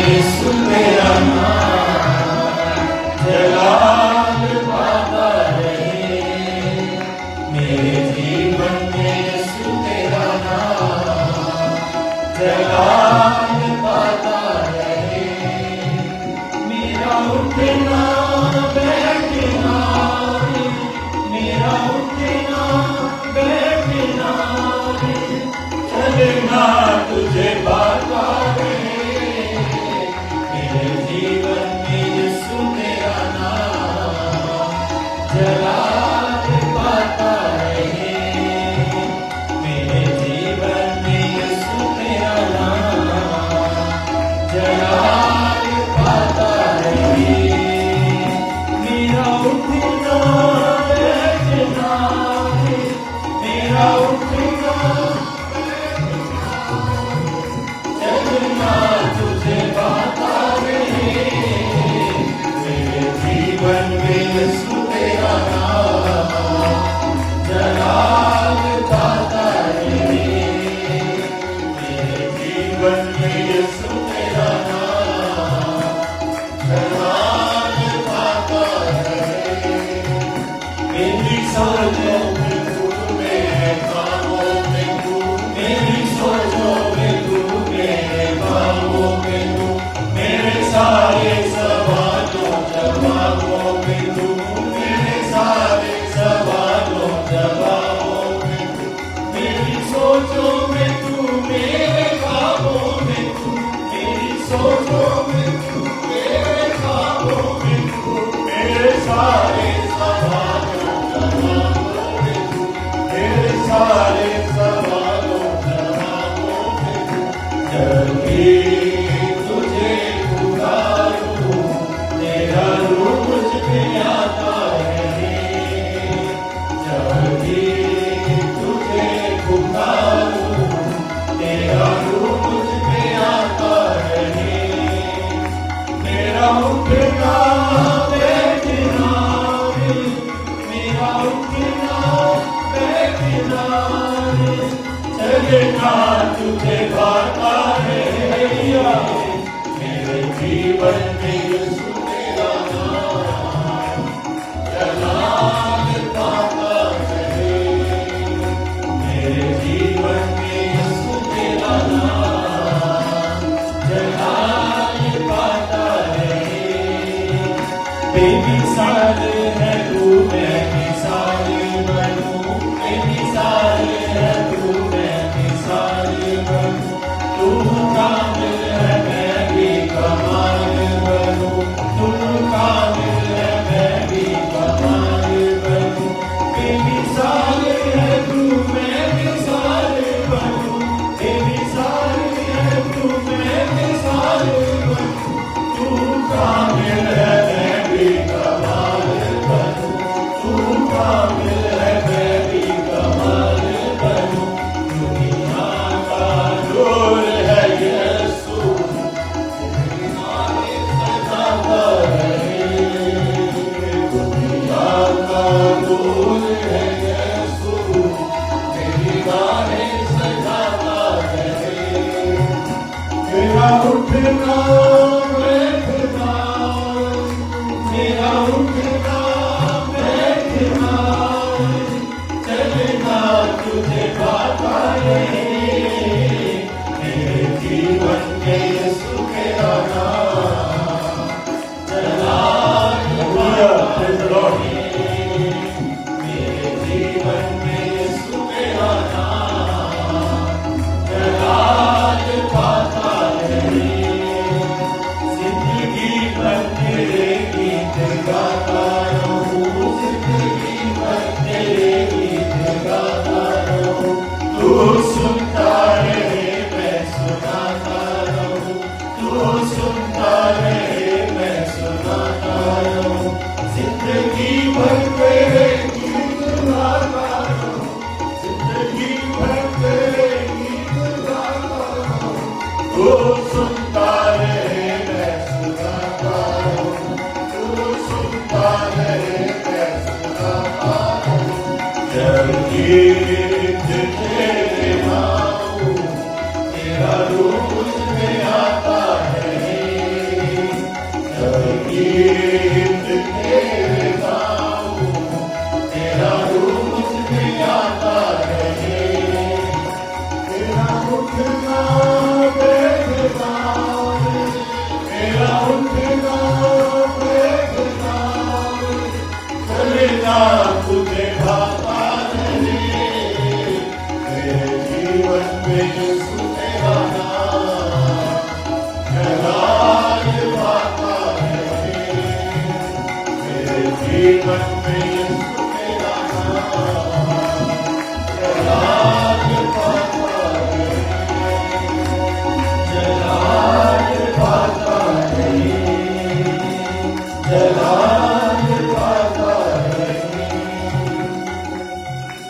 यीशु तेरा नाम जलाल पाता रहे, मेरे जीवन में यीशु तेरा नाम जलाल पाता रहे। मेरा उठना बैठना, मेरा उठना बैठना, चलना तुझे पाता रहे, मेरे जीवन में यीशु तेरा नाम जलाल पाता रहे, मेरे जीवन में यीशु तेरा नाम जलाल पाता रहे। मेरा उठना बैठना, मेरा उठना चलना तुझे पाता रहे, मेरे जीवन में यीशु तेरा नाम जलाल पाता रहे, मेरे जीवन में यीशु तेरा नाम जलाल पाता रहे। मेरी सोचों में तू, मेरे कामों में तू, मेरी सोचों में तू, मेरे कामों में तू, मेरे सारे सवालों जवाबों में तू, मेरे सारे सवालों जवाबों में तू, मेरी सोचों में तू, मेरे कामों में तू, मेरी सोचों में तू, मेरे कामों में तू, मेरे सारे सवालों जवाबों में तू, मेरे सारे सवालों जवाबों में तू। जब भी तुझे पुकारूं, तेरा रूप मुझ पे आता रहे, जब भी तुझे पुकारूं, तेरा रूप मुझ पे आता रहे। मेरा उठना बैठना, मेरा उठना बैठना, चलना तुझे पाता रहे, मेरे जीवन में यीशु तेरा नाम जलाल पाता रहे, मेरे जीवन में यीशु तेरा नाम जलाल पाता रहे। बेमिसाल है तू, मैं मिसाल बनूं, बेमिसाल है तू, मैं मिसाल बनूं, तू कामिल है मैं भी कमाल बनूं, तू कामिल है मैं भी कमाल बनूं, बेमिसाल है तू, मैं मिसाल बनूं, बेमिसाल है तू, मैं मिसाल बनूं, तू कामिल है मैं भी कमाल बनूं, तू कामिल है मैं भी कमाल बनूं। दुनिया का नूर है यीशु, तुम्हारे सजाता रहे, दुनिया का नूर है यीशु, तेरी बाहें सजाता रहे। मेरा उठना बैठना, मेरा उठना बैठना, चलना तुझे पाता रहे, मेरे जीवन में यीशु तेरा नाम जलाल पाता रहे, मेरे जीवन में यीशु तेरा नाम जलाल पाता रहे। जिंदगी भर तेरे गीत गाता रहूं, जिंदगी भर तेरे गीत गाता रहूं, तू सुनता रहे मैं सुनाता रहूं, तू सुनता रहे मैं सुनाता रहूं, जिंदगी भर तेरे गीत गाता रहूं, जिंदगी भर तेरे गीत गाता रहूं, तू सुनता रहे मैं सुनाता रहूं, तू सुनता रहे मैं सुनाता रहूं। जब गीत तेरे नाम तेरा रूप मुझ में आता है, तुझे भाता रहे, मेरे जीवन में यीशु तेरा नाम सदा भाता रहे, मेरे जीवन में